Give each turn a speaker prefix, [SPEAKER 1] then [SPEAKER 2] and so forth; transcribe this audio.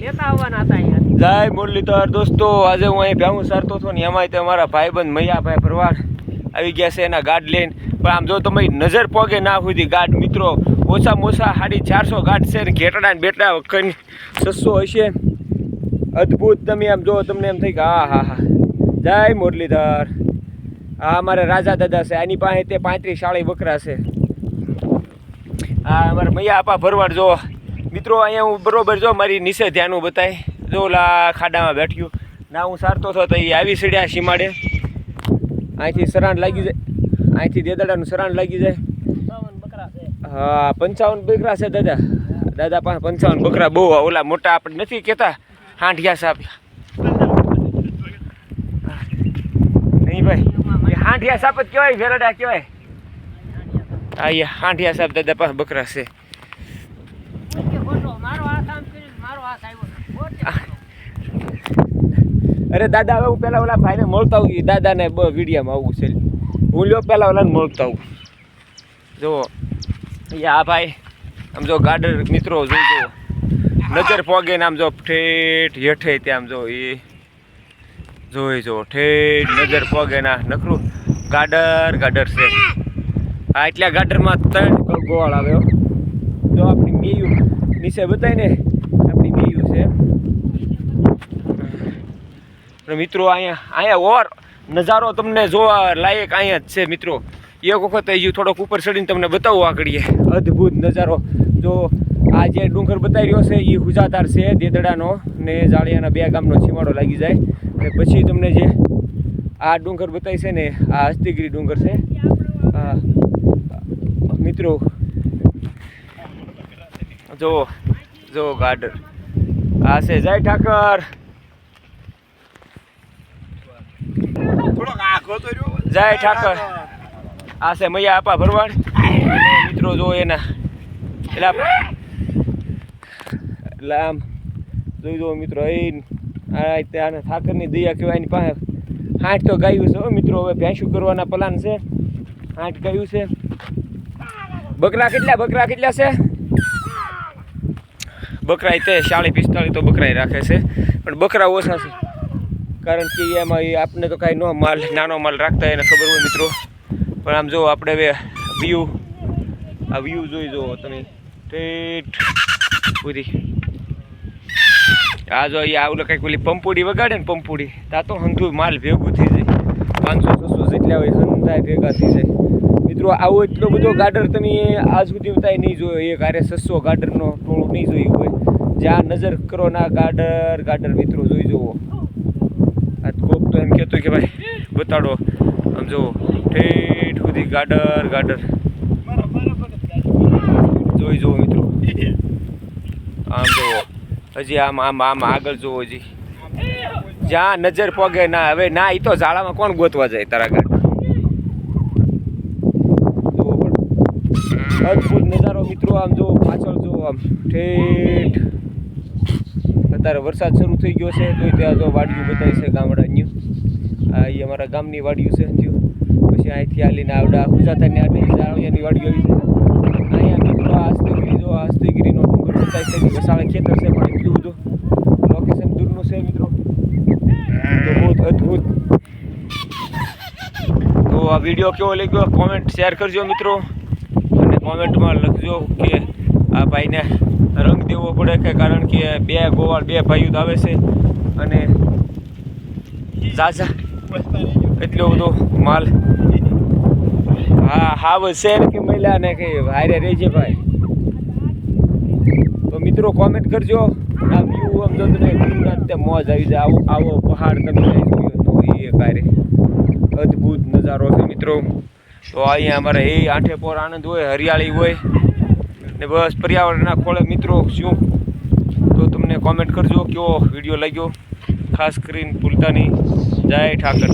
[SPEAKER 1] લેતા આવવાના હતા અહીંયા.
[SPEAKER 2] જય મુરલીધર દોસ્તો, આજે હું અહીં ભેહું સારતો હતો ને એમાંય તે મારા ભાઈબંધ મૈયાભાઈ ભરવાડ આવી ગયા છે એના ગાઢ લઈને. પણ આમ જો તમે નજર પોગે ના સુધી ગાઢ મિત્રો ઓછામાં ઓછા 450 ગાઢ છે ને ઘેટડા ને બેટડા વખત 600 હશે. અદ્ભુત. તમે આમ જો તમને એમ થઈ કે હા હા હા જય મુરલીધર. આ અમારે રાજા દાદા છે, આની પાસે તે 35-40 બકરા છે. હા અમારે મૈયા આપા ભરવાડ જો મિત્રો અહીંયા હું બરોબર જો મારી નીચે ધ્યાનું બતાય જો ઓલા ખાડામાં બેઠ્યું ના હું સારતો હતો તો એ આવી સડ્યા સીમાડે. અહીંથી સરાણ લાગી જાય, અહીંથી દેદાડાનું સરાણ લાગી જાય.
[SPEAKER 1] 55 બકરા છે.
[SPEAKER 2] હા 55 બકરા છે દાદા. દાદા પાસે 55 બકરા બહુ ઓલા મોટા આપણે નથી કહેતા હાંઠિયા સાપ. નહીં ભાઈ એ હાંઠિયા સાપ જ કહેવાય, વેરડા કહેવાય. હા એ હાંઠિયા સાપ દાદા પાસે બકરા છે. અરે દાદા હવે હું પેલા ઓલા ભાઈને મળતા આવું, દાદાને વિડીયામાં આવું છે. હું લ્યો પેલા ઓલાને મળતા આવું. જો આ ભાઈ આમ જો ગાર્ડર મિત્રો જોઈ જો નજર પોગે ને આમ જો ઠેઠ હેઠે ત્યાં આમ જો એ જોઈ જો ઠેઠ નજર પોગે ના નખરું ગાડર છે. આ એટલા ગાડરમાં 3 ગોળ આવ્યો. જો આપણી મેયું નીચે બતાય ને આપણી મેયું છે મિત્રો. અહીંયા ઓર નજારો તમને જોવા લાયક અહીંયા જ છે મિત્રો. એક વખત હજુ થોડોક ઉપર ચડીને તમને બતાવું આગળીએ અદ્ભુત નજારો. જો આ જે ડુંગર બતાવી રહ્યો છે એ હુજાતાર છે દેદડાનો ને જાળિયાના 2 ગામનો છીમાડો લાગી જાય. અને પછી તમને જે આ ડુંગર બતાવી છે ને આ હસ્તીગીરી ડુંગર છે. હા મિત્રો જો ગાર્ડર આ છે જય ઠાકર. જય ઠાકર. આ છે મૈયા આપા ભરવાડ મિત્રો. જો એના એટલે આમ જોઈ દો મિત્રો. આને ઠાકરની દયા કહેવાય. એની પાસે 60 તો ગાયું છે મિત્રો. હવે ભેંસું કરવાના પ્લાન છે. 60 ગાયું છે. બકરા કેટલા છે? બકરા તે 40-45 તો બકરા રાખે છે, પણ બકરા ઓછા છે કારણ કે એમાં આપણે તો કાંઈ નાનો માલ રાખતા એને ખબર હોય મિત્રો. પણ આમ જો આપણે હવે વ્યૂ જોઈ જુઓ તમે ઠેઠ પૂરી. આ જો અહીંયા આવું કંઈક ઓલી પંપુડી વગાડે ને પંપુડી ત્યાં તો હંધું માલ ભેગું થઈ જાય. 500-600 જેટલા હોય હંધાય ભેગા થઈ જાય મિત્રો. આવો એટલો બધો ગાર્ડર તમે આજ સુધી બતાય નહીં જોયો. એક હારે 600 ગાર્ડરનો ટોળું નહીં જોયું હોય. જ્યાં નજર કરો ના ગાર્ડર મિત્રો જોઈ જુઓ. આ કોક તો એમ કહેતો કે ભાઈ બતાડો. આમ જુઓ ઠેઠ સુધી ગાર્ડર જોઈ જુઓ મિત્રો. આમ જુઓ હજી આમ આગળ જુઓ. હજી જ્યાં નજર પોગે ના હવે ના એ તો ઝાડામાં કોણ ગોતવા જાય તારા ગાડી. જુઓ પણ અદ્ભુત નજારો મિત્રો. આમ જુઓ પાછળ જુઓ આમ ઠેઠ. અત્યારે વરસાદ શરૂ થઈ ગયો છે તો ત્યાં જો વાડિયું બતાવી છે ગામડાની. આ એ અમારા ગામની વાડિયું છે. પછી અહીંથી આલીને આવડા હુજાતાની આડી જાળિયાની વાડિયું આવી છે. અહીંયા મિત્રો આ હસ્તીગીરીનો ડુંગર બતાવી છે. વસાળે ખેતર છે પણ એટલું બધું લોકેશન દૂરનું છે મિત્રો. તો બહુ અદ્ભુત. તો આ વિડીયો કેવો લાગ્યો કોમેન્ટ શેર કરજો મિત્રો. અને કોમેન્ટમાં લખજો કે આ ભાઈને રંગ દેવો પડે કે કારણ કે 2 ગોવાળ 2 ભાઈઓ આવે છે અને ઝાઝા એટલો બધો માલ. હા છે ને કે મહિલાને કે હારે રહેજે ભાઈ. તો મિત્રો કોમેન્ટ કરજો. આ વ્યૂ આમ જો તમને મોજ આવી જાય. આવો પહાડ તમે જોયો તો એ કારે અદ્ભુત નજારો છે મિત્રો. તો અહીંયા અમારે એ આઠે પોર આનંદ હોય, હરિયાળી હોય ને બસ પર્યાવરણના ખોળે મિત્રો શું. તો તમને કોમેન્ટ કરજો કેવો વિડીયો લાગ્યો. ખાસ કરીને ભૂલતા નહીં. જય ઠાકર.